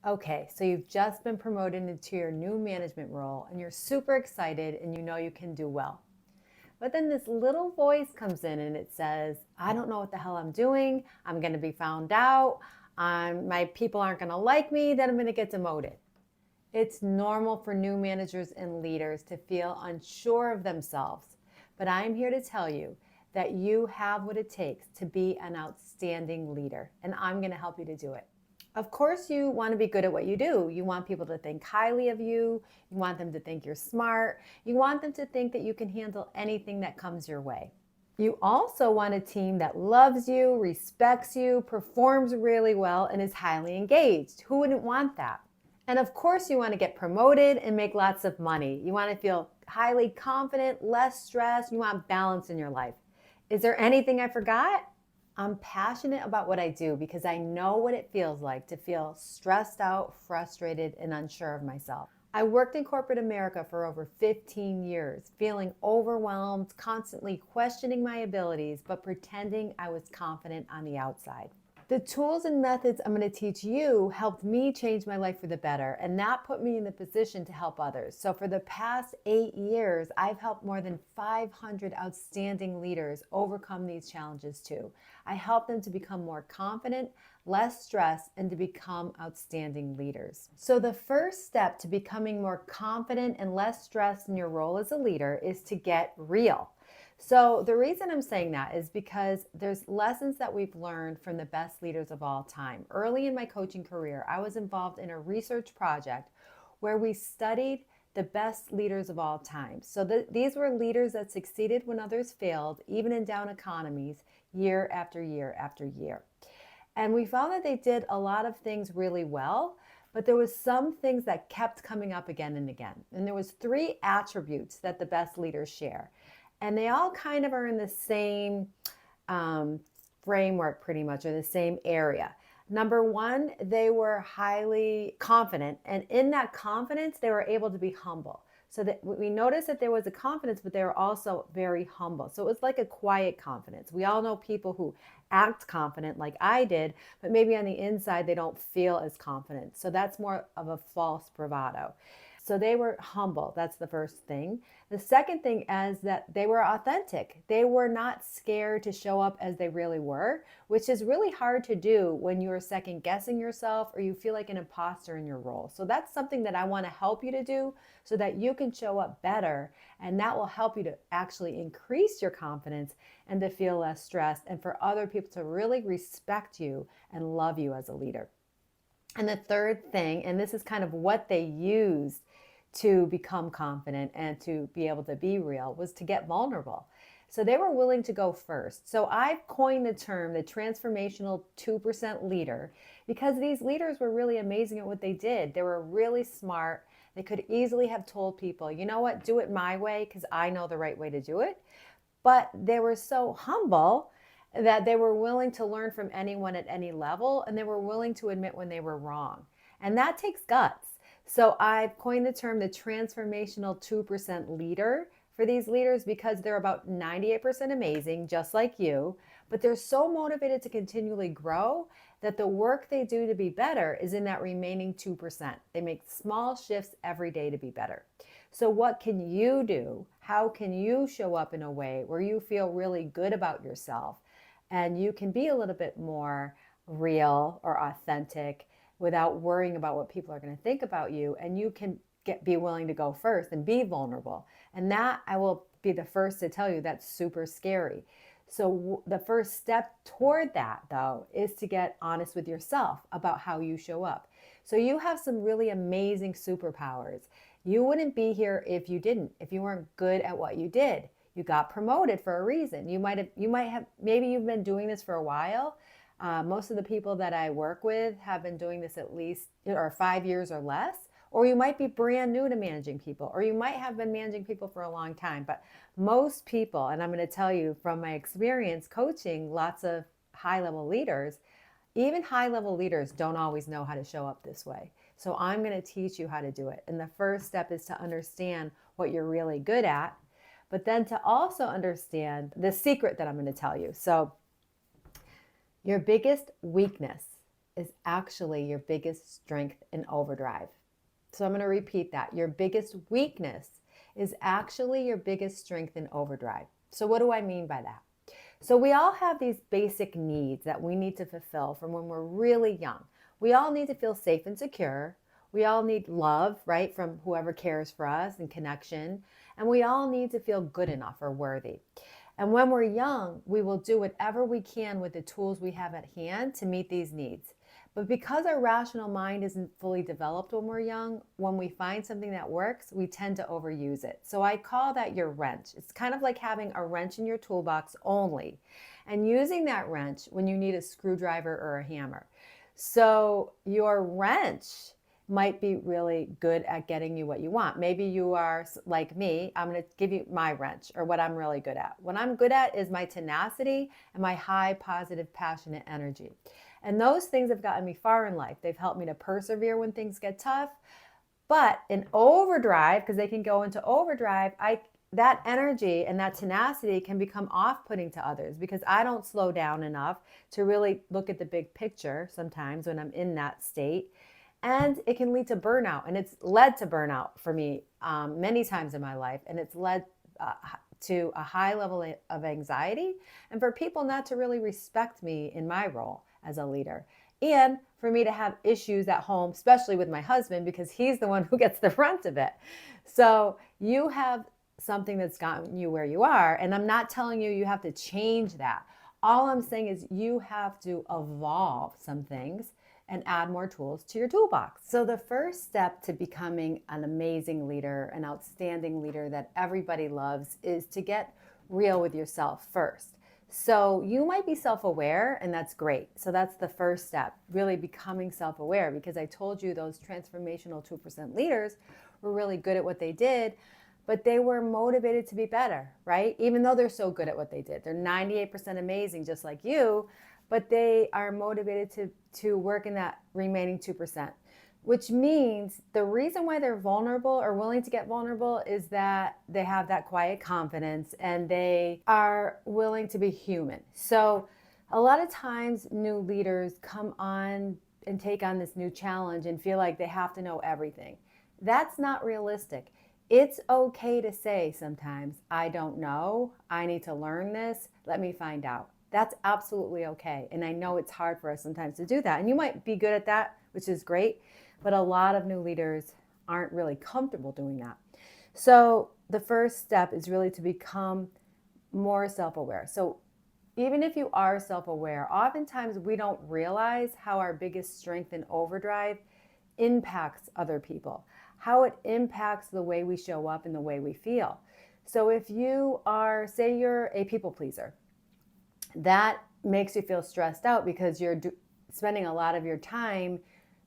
Okay, so you've just been promoted into your new management role and you're super excited and you know you can do well. But then this little voice comes in and it says, I don't know what the hell I'm doing. I'm going to be found out. My people aren't going to like me. Then I'm going to get demoted. It's normal for new managers and leaders to feel unsure of themselves. But I'm here to tell you that you have what it takes to be an outstanding leader, and I'm going to help you to do it. Of course, you want to be good at what you do. You want people to think highly of you. You want them to think you're smart. You want them to think that you can handle anything that comes your way. You also want a team that loves you, respects you, performs really well, and is highly engaged. Who wouldn't want that? And of course, you want to get promoted and make lots of money. You want to feel highly confident, less stressed. You want balance in your life. Is there anything I forgot? I'm passionate about what I do because I know what it feels like to feel stressed out, frustrated, and unsure of myself. I worked in corporate America for over 15 years, feeling overwhelmed, constantly questioning my abilities, but pretending I was confident on the outside. The tools and methods I'm going to teach you helped me change my life for the better, and that put me in the position to help others. So for the past 8 years, I've helped more than 500 outstanding leaders overcome these challenges too. I help them to become more confident, less stressed, and to become outstanding leaders. So the first step to becoming more confident and less stressed in your role as a leader is to get real. So the reason I'm saying that is because there's lessons that we've learned from the best leaders of all time. Early in my coaching career, I was involved in a research project where we studied the best leaders of all time. So these were leaders that succeeded when others failed, even in down economies, year after year after year. And we found that they did a lot of things really well, but there was some things that kept coming up again and again. And there was three attributes that the best leaders share. And they all kind of are in the same framework pretty much, or the same area. Number one, they were highly confident. And in that confidence, they were able to be humble. So that we noticed that there was a confidence, but they were also very humble. So it was like a quiet confidence. We all know people who act confident like I did, but maybe on the inside, they don't feel as confident. So that's more of a false bravado. So they were humble. That's the first thing. The second thing is that they were authentic. They were not scared to show up as they really were, which is really hard to do when you're second guessing yourself or you feel like an imposter in your role. So that's something that I want to help you to do so that you can show up better. And that will help you to actually increase your confidence and to feel less stressed and for other people to really respect you and love you as a leader. And the third thing, and this is kind of what they used to become confident and to be able to be real, was to get vulnerable. So they were willing to go first. So I've coined the term the transformational 2% leader because these leaders were really amazing at what they did. They were really smart. They could easily have told people, you know what, do it my way because I know the right way to do it. But they were so humble that they were willing to learn from anyone at any level, and they were willing to admit when they were wrong. And that takes guts. So I've coined the term the transformational 2% leader for these leaders because they're about 98% amazing, just like you, but they're so motivated to continually grow that the work they do to be better is in that remaining 2%. They make small shifts every day to be better. So what can you do? How can you show up in a way where you feel really good about yourself and you can be a little bit more real or authentic without worrying about what people are going to think about you, and you can be willing to go first and be vulnerable? And that, I will be the first to tell you, that's super scary. So the first step toward that, though, is to get honest with yourself about how you show up. So you have some really amazing superpowers. You wouldn't be here if you didn't, if you weren't good at what you did. You got promoted for a reason. Maybe you've been doing this for a while. Most of the people that I work with have been doing this at least or 5 years or less, or you might be brand new to managing people, or you might have been managing people for a long time. But most people, and I'm going to tell you from my experience coaching lots of high-level leaders, even high-level leaders don't always know how to show up this way. So I'm going to teach you how to do it. And the first step is to understand what you're really good at, but then to also understand the secret that I'm going to tell you. So your biggest weakness is actually your biggest strength in overdrive. So I'm going to repeat that. Your biggest weakness is actually your biggest strength in overdrive. So what do I mean by that? So we all have these basic needs that we need to fulfill from when we're really young. We all need to feel safe and secure. We all need love, right, from whoever cares for us and connection. And we all need to feel good enough or worthy. And when we're young, we will do whatever we can with the tools we have at hand to meet these needs. But because our rational mind isn't fully developed when we're young, when we find something that works, we tend to overuse it. So I call that your wrench. It's kind of like having a wrench in your toolbox only, and using that wrench when you need a screwdriver or a hammer. So your wrench might be really good at getting you what you want. Maybe you are like me. I'm going to give you my wrench, or what I'm really good at. What I'm good at is my tenacity and my high, positive, passionate energy. And those things have gotten me far in life. They've helped me to persevere when things get tough. But in overdrive, because they can go into overdrive, that energy and that tenacity can become off-putting to others, because I don't slow down enough to really look at the big picture sometimes when I'm in that state. And it can lead to burnout. And it's led to burnout for me many times in my life. And it's led to a high level of anxiety, and for people not to really respect me in my role as a leader. And for me to have issues at home, especially with my husband, because he's the one who gets the brunt of it. So you have something that's gotten you where you are. And I'm not telling you you have to change that. All I'm saying is you have to evolve some things and add more tools to your toolbox. So the first step to becoming an amazing leader, an outstanding leader that everybody loves, is to get real with yourself first. So you might be self-aware, and that's great. So that's the first step, really becoming self-aware, because I told you those transformational 2% leaders were really good at what they did, but they were motivated to be better, right? Even though they're so good at what they did. They're 98% amazing, just like you, but they are motivated to work in that remaining 2%, which means the reason why they're vulnerable or willing to get vulnerable is that they have that quiet confidence and they are willing to be human. So a lot of times new leaders come on and take on this new challenge and feel like they have to know everything. That's not realistic. It's okay to say sometimes, I don't know, I need to learn this, let me find out. That's absolutely okay. And I know it's hard for us sometimes to do that. And you might be good at that, which is great. But a lot of new leaders aren't really comfortable doing that. So the first step is really to become more self-aware. So even if you are self-aware, oftentimes we don't realize how our biggest strength in overdrive impacts other people, how it impacts the way we show up and the way we feel. So if you are, say you're a people pleaser, that makes you feel stressed out because you're spending a lot of your time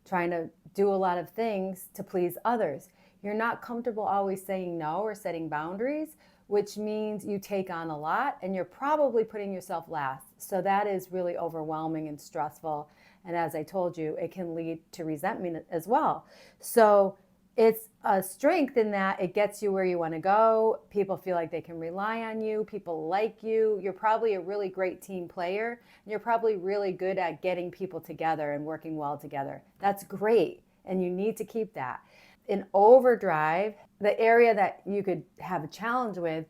trying to do a lot of things to please others. You're not comfortable always saying no or setting boundaries, which means you take on a lot and you're probably putting yourself last. So that is really overwhelming and stressful. And as I told you, it can lead to resentment as well. So it's a strength in that it gets you where you want to go. People feel like they can rely on you. People like you. You're probably a really great team player. And you're probably really good at getting people together and working well together. That's great. And you need to keep that. In overdrive, the area that you could have a challenge with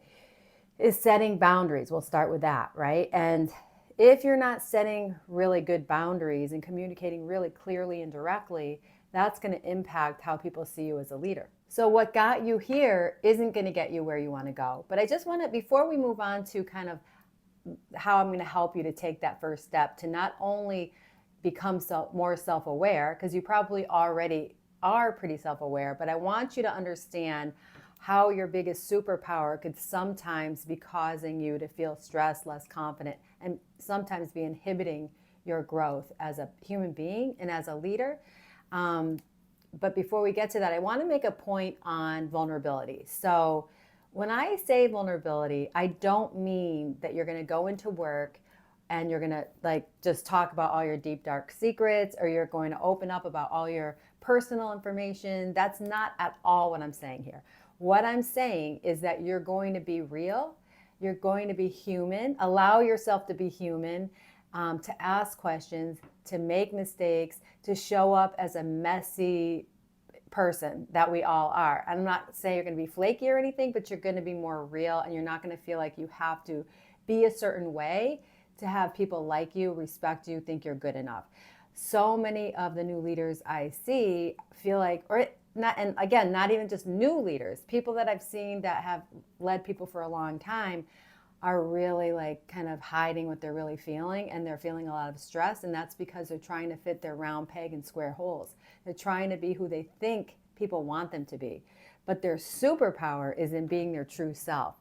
is setting boundaries. We'll start with that, right? And if you're not setting really good boundaries and communicating really clearly and directly, that's going to impact how people see you as a leader. So what got you here isn't going to get you where you want to go. But I just want to, before we move on to kind of how I'm going to help you to take that first step to not only become more self-aware, because you probably already are pretty self-aware, but I want you to understand how your biggest superpower could sometimes be causing you to feel stressed, less confident, and sometimes be inhibiting your growth as a human being and as a leader. But before we get to that, I want to make a point on vulnerability. So when I say vulnerability, I don't mean that you're going to go into work and you're going to like just talk about all your deep, dark secrets, or you're going to open up about all your personal information. That's not at all what I'm saying here. What I'm saying is that you're going to be real. You're going to be human. Allow yourself to be human, to ask questions, to make mistakes, to show up as a messy person that we all are. I'm not saying you're going to be flaky or anything, but you're going to be more real, and you're not going to feel like you have to be a certain way to have people like you, respect you, think you're good enough. So many of the new leaders I see feel like, or not, and again, not even just new leaders, people that I've seen that have led people for a long time are really like kind of hiding what they're really feeling, and they're feeling a lot of stress, and that's because they're trying to fit their round peg in square holes. They're trying to be who they think people want them to be, but their superpower is in being their true self.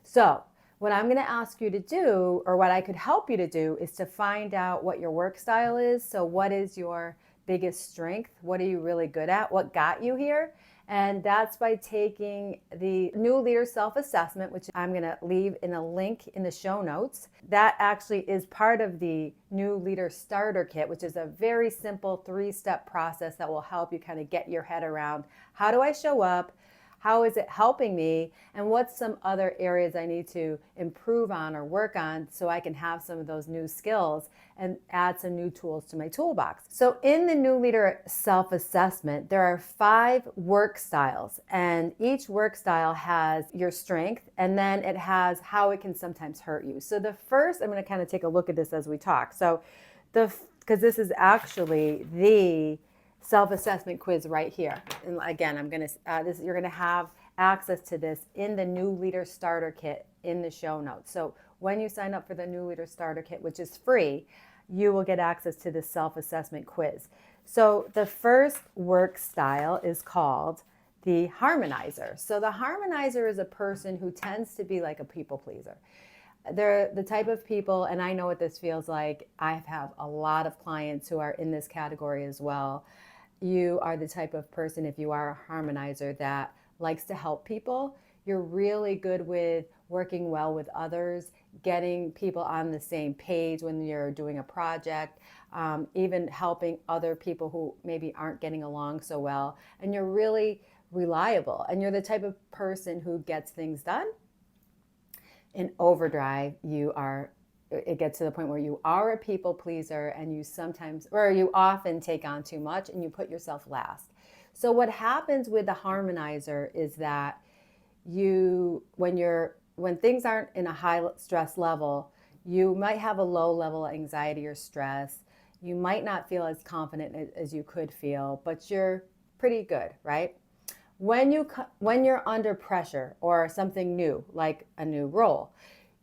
So what I'm going to ask you to do, or what I could help you to do, is to find out what your work style is. So what is your biggest strength? What are you really good at? What got you here? And that's by taking the new leader self-assessment, which I'm going to leave in a link in the show notes. That actually is part of the new leader starter kit, which is a very simple 3-step process that will help you kind of get your head around, how do I show up? How is it helping me? And what's some other areas I need to improve on or work on so I can have some of those new skills and add some new tools to my toolbox? So in the new leader self-assessment, there are 5 work styles, and each work style has your strength, and then it has how it can sometimes hurt you. So the first, I'm going to kind of take a look at this as we talk. So because this is actually the self-assessment quiz right here. And again, you're going to have access to this in the new leader starter kit in the show notes. So when you sign up for the new leader starter kit, which is free, you will get access to this self-assessment quiz. So the first work style is called the harmonizer. So the harmonizer is a person who tends to be like a people pleaser. They're the type of people, and I know what this feels like. I have a lot of clients who are in this category as well. You are the type of person, if you are a harmonizer, that likes to help people. You're really good with working well with others, getting people on the same page when you're doing a project, even helping other people who maybe aren't getting along so well. And you're really reliable, and you're the type of person who gets things done. In overdrive, it gets to the point where you are a people pleaser, and you often take on too much and you put yourself last. So what happens with the harmonizer is that when things aren't in a high stress level, you might have a low level of anxiety or stress. You might not feel as confident as you could feel, but you're pretty good, right? When you're under pressure or something new, like a new role,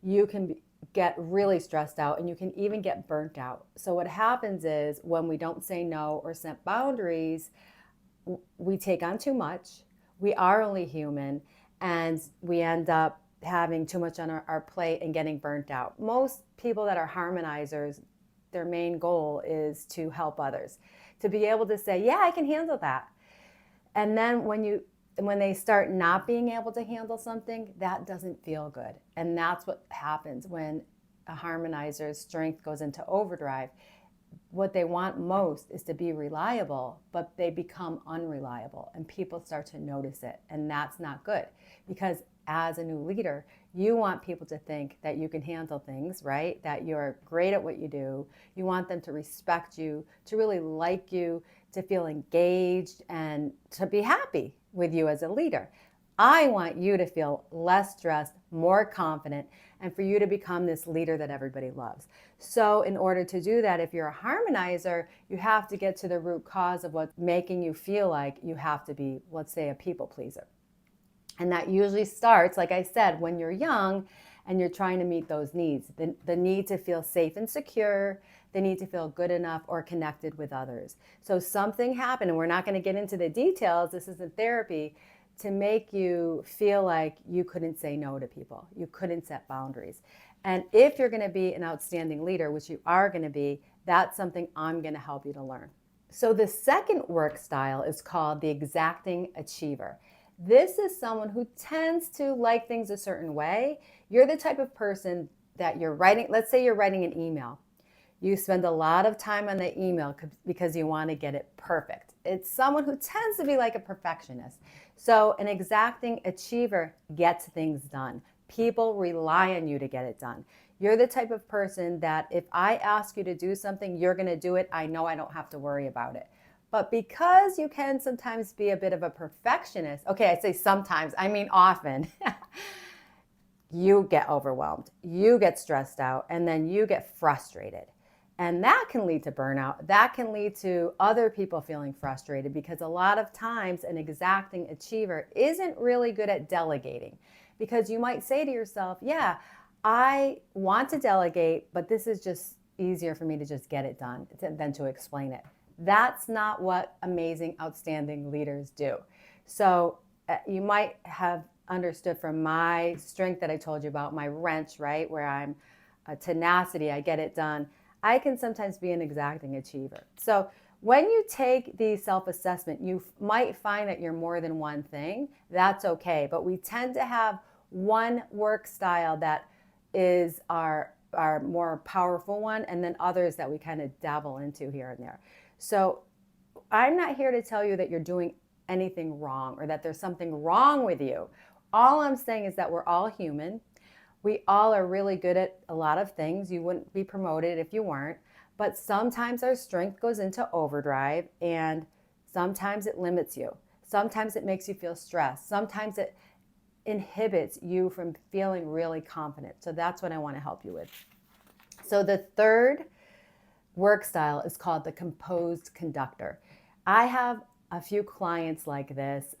you can get really stressed out, and you can even get burnt out. So what happens is, when we don't say no or set boundaries, we take on too much. We are only human, and we end up having too much on our plate and getting burnt out. Most people that are harmonizers, their main goal is to help others, to be able to say, yeah, I can handle that. And then when they start not being able to handle something, that doesn't feel good. And that's what happens when a harmonizer's strength goes into overdrive. What they want most is to be reliable, but they become unreliable, and people start to notice it. And that's not good, because as a new leader, you want people to think that you can handle things, right? That you're great at what you do. You want them to respect you, to really like you, to feel engaged, and to be happy with you as a leader. I want you to feel less stressed, more confident, and for you to become this leader that everybody loves. So in order to do that, if you're a harmonizer, you have to get to the root cause of what's making you feel like you have to be, let's say, a people pleaser. And that usually starts, like I said, when you're young and you're trying to meet those needs. The need to feel safe and secure, the need to feel good enough or connected with others. So something happened, and we're not going to get into the details, this isn't therapy, to make you feel like you couldn't say no to people. You couldn't set boundaries. And if you're going to be an outstanding leader, which you are going to be, that's something I'm going to help you to learn. So the second work style is called the exacting achiever. This is someone who tends to like things a certain way. You're the type of person that you're writing, let's say you're writing an email. You spend a lot of time on the email because you want to get it perfect. It's someone who tends to be like a perfectionist. So an exacting achiever gets things done. People rely on you to get it done. You're the type of person that if I ask you to do something, you're going to do it. I know I don't have to worry about it. But because you can sometimes be a bit of a perfectionist, okay, I say sometimes, I mean often, you get overwhelmed, you get stressed out, and then you get frustrated. And that can lead to burnout. That can lead to other people feeling frustrated because a lot of times an exacting achiever isn't really good at delegating. Because you might say to yourself, yeah, I want to delegate, but this is just easier for me to just get it done than to explain it. That's not what amazing, outstanding leaders do. So you might have understood from my strength that I told you about, my wrench, right, where I'm a tenacity, I get it done. I can sometimes be an exacting achiever. So when you take the self-assessment, you might find that you're more than one thing. That's okay. But we tend to have one work style that is our more powerful one, and then others that we kind of dabble into here and there. So I'm not here to tell you that you're doing anything wrong or that there's something wrong with you. All I'm saying is that we're all human. We all are really good at a lot of things. You wouldn't be promoted if you weren't. But sometimes our strength goes into overdrive, and sometimes it limits you. Sometimes it makes you feel stressed. Sometimes it inhibits you from feeling really confident. So that's what I want to help you with. So the third work style is called the composed conductor. I have a few clients like this,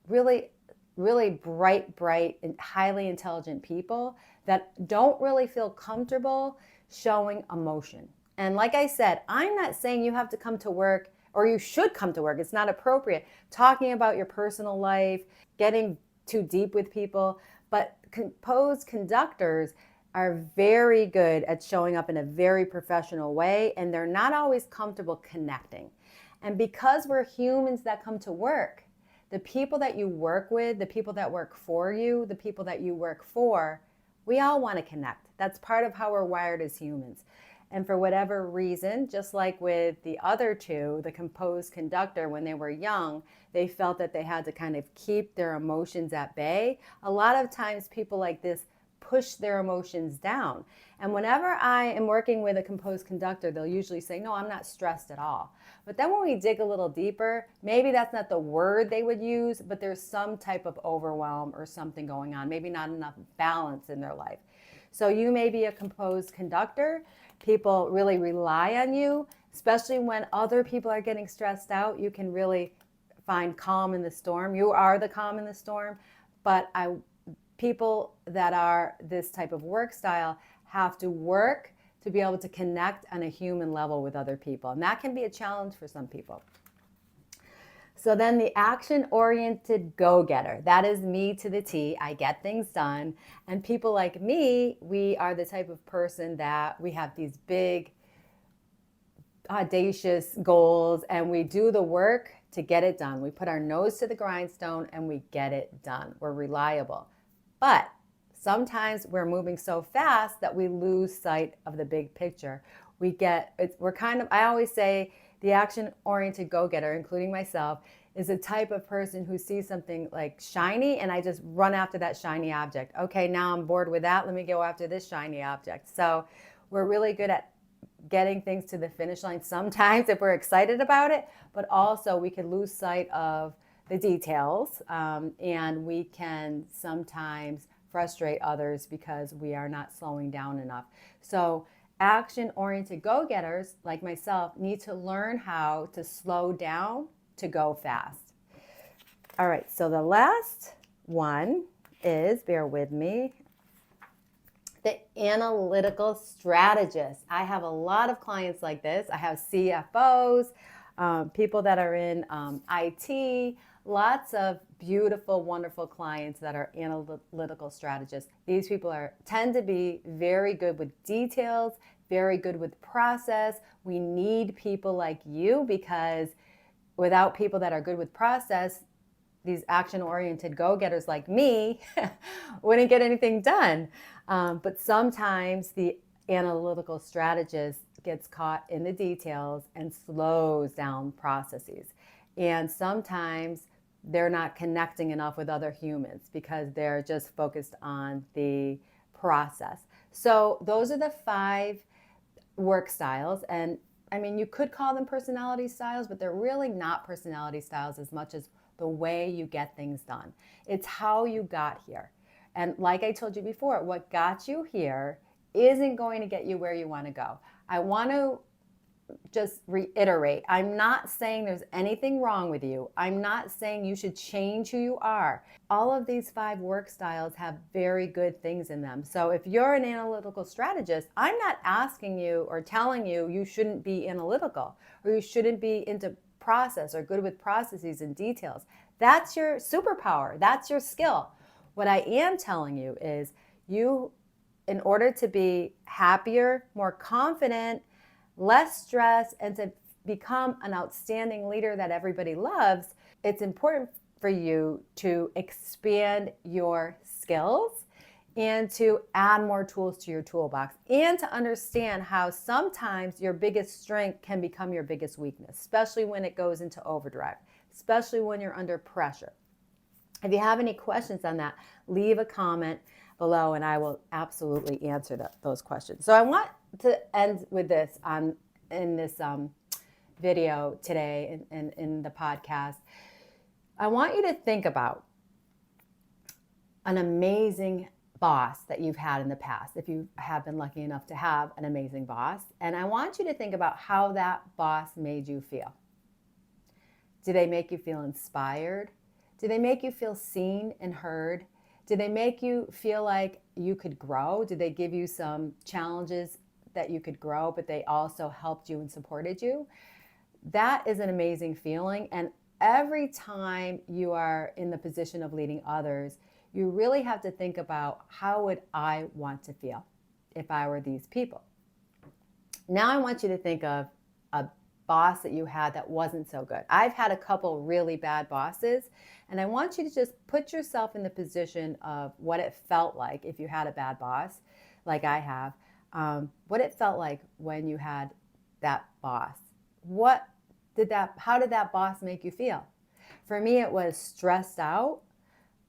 really bright, and highly intelligent people that don't really feel comfortable showing emotion. And like I said, I'm not saying you have to come to work or you should come to work. It's not appropriate talking about your personal life, getting too deep with people. But composed conductors are very good at showing up in a very professional way, and they're not always comfortable connecting. And because we're humans that come to work, the people that you work with, the people that work for you, the people that you work for, we all want to connect. That's part of how we're wired as humans. And for whatever reason, just like with the other two, the composed conductor, when they were young, they felt that they had to kind of keep their emotions at bay. A lot of times people like this push their emotions down. And whenever I am working with a composed conductor, they'll usually say, no, I'm not stressed at all. But then when we dig a little deeper, maybe that's not the word they would use, but there's some type of overwhelm or something going on, maybe not enough balance in their life. So you may be a composed conductor. People really rely on you, especially when other people are getting stressed out. You can really find calm in the storm. You are the calm in the storm, but people that are this type of work style have to work to be able to connect on a human level with other people. And that can be a challenge for some people. So then the action-oriented go-getter, that is me to the T. I get things done. And people like me, we are the type of person that we have these big, audacious goals, and we do the work to get it done. We put our nose to the grindstone and we get it done. We're reliable. But sometimes we're moving so fast that we lose sight of the big picture. I always say the action-oriented go-getter, including myself, is a type of person who sees something like shiny and I just run after that shiny object. Okay, now I'm bored with that. Let me go after this shiny object. So we're really good at getting things to the finish line sometimes if we're excited about it, but also we can lose sight of the details, and we can sometimes frustrate others because we are not slowing down enough. So action-oriented go-getters like myself need to learn how to slow down to go fast. All right, so the last one is, bear with me, the analytical strategist. I have a lot of clients like this. I have CFOs, people that are in IT, lots of beautiful, wonderful clients that are analytical strategists. These people tend to be very good with details, very good with process. We need people like you because without people that are good with process, these action-oriented go-getters like me wouldn't get anything done. But sometimes the analytical strategist gets caught in the details and slows down processes. And sometimes they're not connecting enough with other humans because they're just focused on the process. So those are the 5 work styles. And I mean, you could call them personality styles, but they're really not personality styles as much as the way you get things done. It's how you got here. And like I told you before, what got you here isn't going to get you where you want to go. I want to just reiterate, I'm not saying there's anything wrong with you. I'm not saying you should change who you are. All of these 5 work styles have very good things in them. So if you're an analytical strategist, I'm not asking you or telling you you shouldn't be analytical or you shouldn't be into process or good with processes and details. That's your superpower. That's your skill. What I am telling you is you, in order to be happier, more confident, less stress, and to become an outstanding leader that everybody loves, it's important for you to expand your skills and to add more tools to your toolbox and to understand how sometimes your biggest strength can become your biggest weakness, especially when it goes into overdrive, especially when you're under pressure. If you have any questions on that, leave a comment below and I will absolutely answer those questions. So I want to end with this in this video today in the podcast. I want you to think about an amazing boss that you've had in the past, if you have been lucky enough to have an amazing boss. And I want you to think about how that boss made you feel. Did they make you feel inspired? Did they make you feel seen and heard? Did they make you feel like you could grow? Did they give you some challenges that you could grow, but they also helped you and supported you? That is an amazing feeling. And every time you are in the position of leading others, you really have to think about, how would I want to feel if I were these people? Now I want you to think of a boss that you had that wasn't so good. I've had a couple really bad bosses, and I want you to just put yourself in the position of what it felt like if you had a bad boss, like I have, what it felt like when you had that boss. How did that boss make you feel? For me, it was stressed out,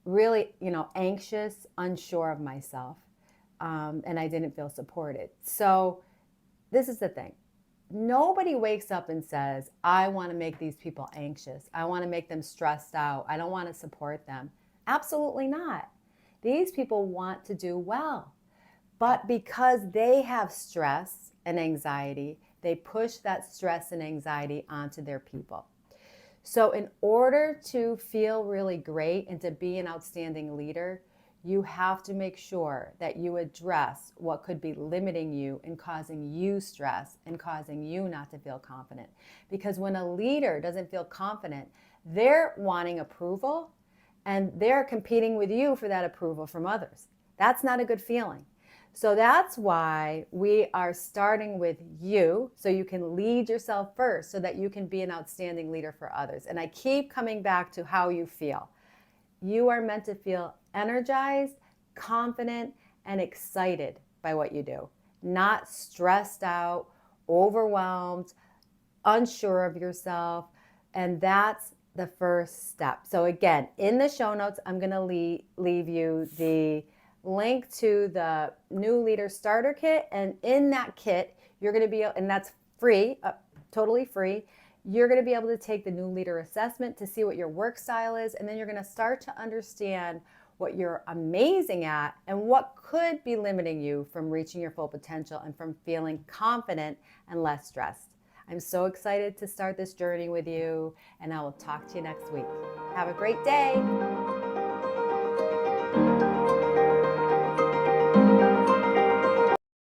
really, anxious, unsure of myself, and I didn't feel supported. So this is the thing. Nobody wakes up and says, I want to make these people anxious. I want to make them stressed out. I don't want to support them. Absolutely not. These people want to do well. But because they have stress and anxiety, they push that stress and anxiety onto their people. So in order to feel really great and to be an outstanding leader, you have to make sure that you address what could be limiting you and causing you stress and causing you not to feel confident. Because when a leader doesn't feel confident, they're wanting approval and they're competing with you for that approval from others. That's not a good feeling. So that's why we are starting with you, so you can lead yourself first so that you can be an outstanding leader for others. And I keep coming back to how you feel. You are meant to feel energized, confident, and excited by what you do, not stressed out, overwhelmed, unsure of yourself. And that's the first step. So again, in the show notes, I'm going to leave you the link to the new leader starter kit. And in that kit, you're going to be, and that's free, totally free. You're going to be able to take the new leader assessment to see what your work style is. And then you're going to start to understand what you're amazing at and what could be limiting you from reaching your full potential and from feeling confident and less stressed. I'm so excited to start this journey with you, and I will talk to you next week. Have a great day.